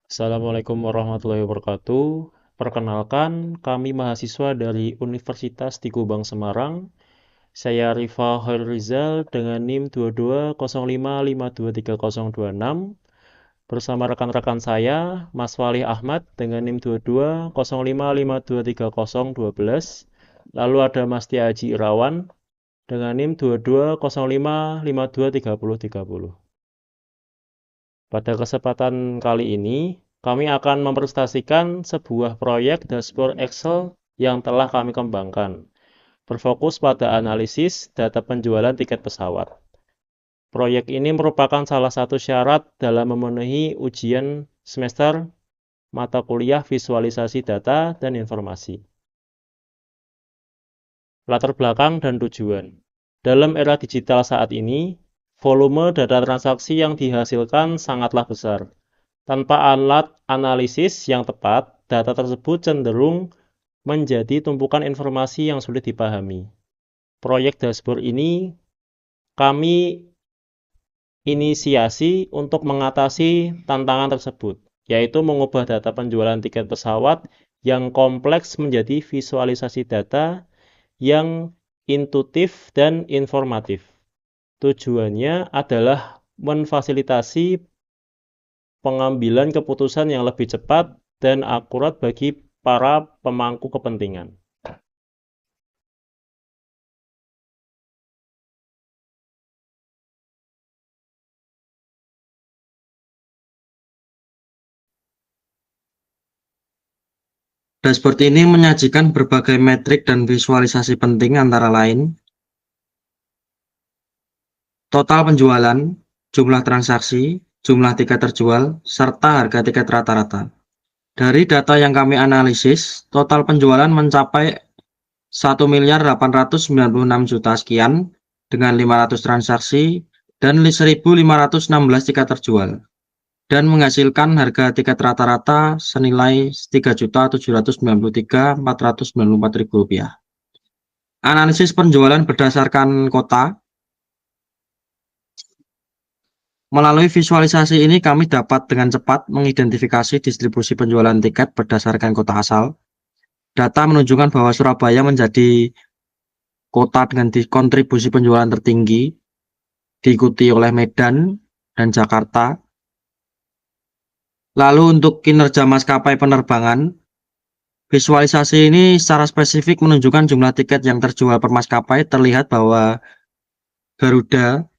Assalamualaikum warahmatullahi wabarakatuh. Perkenalkan, kami mahasiswa dari Universitas di Kubang, Semarang. Saya Rifa Hoirizal dengan NIM 2205523026 bersama rekan-rekan saya, Mas Walih Ahmad dengan NIM 2205523012. Lalu ada Mas Tiaji Irawan dengan NIM 2205523030. Pada kesempatan kali ini, kami akan mempresentasikan sebuah proyek dashboard Excel yang telah kami kembangkan, berfokus pada analisis data penjualan tiket pesawat. Proyek ini merupakan salah satu syarat dalam memenuhi ujian semester mata kuliah visualisasi data dan informasi. Latar belakang dan tujuan. Dalam era digital saat ini, volume data transaksi yang dihasilkan sangatlah besar. Tanpa alat analisis yang tepat, data tersebut cenderung menjadi tumpukan informasi yang sulit dipahami. Proyek dashboard ini kami inisiasi untuk mengatasi tantangan tersebut, yaitu mengubah data penjualan tiket pesawat yang kompleks menjadi visualisasi data yang intuitif dan informatif. Tujuannya adalah memfasilitasi pengambilan keputusan yang lebih cepat dan akurat bagi para pemangku kepentingan. Dashboard ini menyajikan berbagai metrik dan visualisasi penting antara lain total penjualan, jumlah transaksi, jumlah tiket terjual, serta harga tiket rata-rata. Dari data yang kami analisis, total penjualan mencapai 1.896.000.000 sekian dengan 500 transaksi dan 1.516 tiket terjual dan menghasilkan harga tiket rata-rata senilai Rp3.793.494.000. Analisis penjualan berdasarkan kota. Melalui visualisasi ini kami dapat dengan cepat mengidentifikasi distribusi penjualan tiket berdasarkan kota asal. Data menunjukkan bahwa Surabaya menjadi kota dengan kontribusi penjualan tertinggi, diikuti oleh Medan dan Jakarta. Lalu untuk kinerja maskapai penerbangan, visualisasi ini secara spesifik menunjukkan jumlah tiket yang terjual per maskapai. Terlihat bahwa Garuda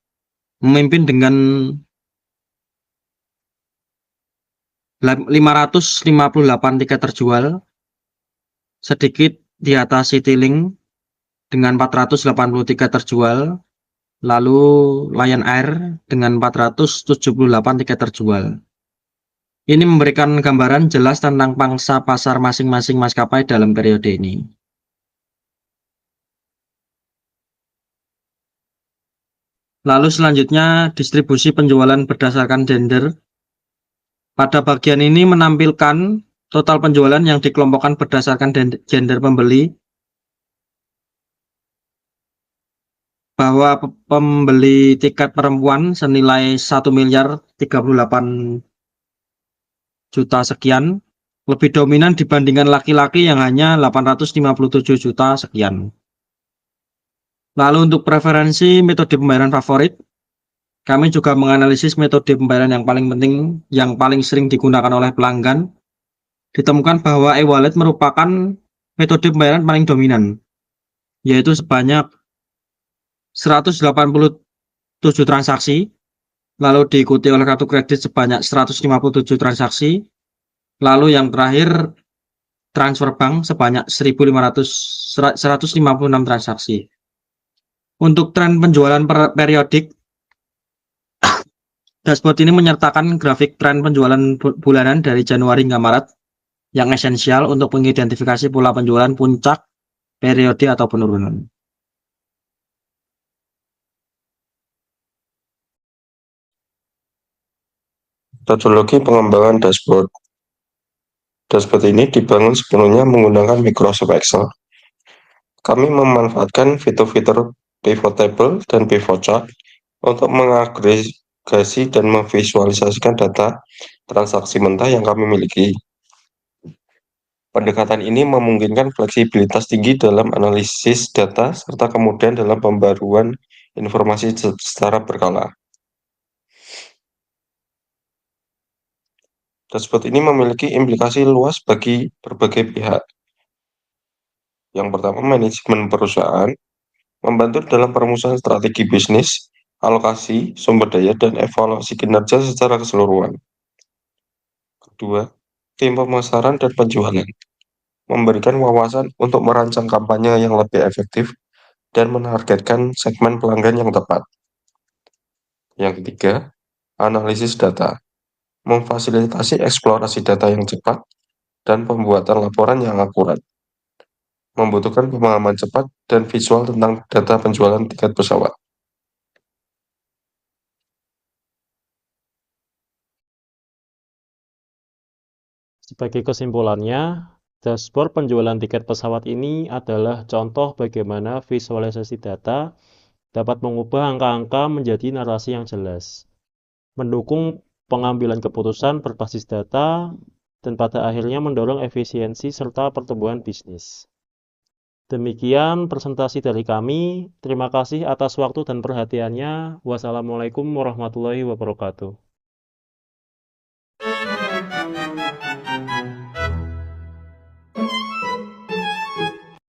memimpin dengan 558 tiket terjual, sedikit di atas Citylink dengan 480 tiket terjual, lalu Lion Air dengan 478 tiket terjual. Ini memberikan gambaran jelas tentang pangsa pasar masing-masing maskapai dalam periode ini. Lalu selanjutnya distribusi penjualan berdasarkan gender. Pada bagian ini menampilkan total penjualan yang dikelompokkan berdasarkan gender pembeli, bahwa pembeli tiket perempuan senilai 1.038.000.000 sekian lebih dominan dibandingkan laki-laki yang hanya 857 juta sekian. Lalu untuk preferensi metode pembayaran favorit, kami juga menganalisis metode pembayaran yang paling penting, yang paling sering digunakan oleh pelanggan. Ditemukan bahwa e-wallet merupakan metode pembayaran paling dominan, yaitu sebanyak 187 transaksi, lalu diikuti oleh kartu kredit sebanyak 157 transaksi, lalu yang terakhir transfer bank sebanyak 156 transaksi. Untuk tren penjualan periodik, dashboard ini menyertakan grafik tren penjualan bulanan dari Januari hingga Maret yang esensial untuk mengidentifikasi pola penjualan puncak, periode, atau penurunan. Metodologi pengembangan dashboard. Dashboard ini dibangun sepenuhnya menggunakan Microsoft Excel. Kami memanfaatkan fitur-fitur pivot table dan pivot chart untuk mengagregasi dan memvisualisasikan data transaksi mentah yang kami miliki. Pendekatan ini memungkinkan fleksibilitas tinggi dalam analisis data serta kemudian dalam pembaruan informasi secara berkala. Dashboard ini memiliki implikasi luas bagi berbagai pihak. Yang pertama, manajemen perusahaan membantu dalam perumusan strategi bisnis, alokasi sumber daya, dan evaluasi kinerja secara keseluruhan. Kedua, tim pemasaran dan penjualan memberikan wawasan untuk merancang kampanye yang lebih efektif dan menargetkan segmen pelanggan yang tepat. Yang ketiga, analisis data memfasilitasi eksplorasi data yang cepat dan pembuatan laporan yang akurat. Membutuhkan pemahaman cepat dan visual tentang data penjualan tiket pesawat. Sebagai kesimpulannya, dashboard penjualan tiket pesawat ini adalah contoh bagaimana visualisasi data dapat mengubah angka-angka menjadi narasi yang jelas, mendukung pengambilan keputusan berbasis data, dan pada akhirnya mendorong efisiensi serta pertumbuhan bisnis. Demikian presentasi dari kami. Terima kasih atas waktu dan perhatiannya. Wassalamualaikum warahmatullahi wabarakatuh.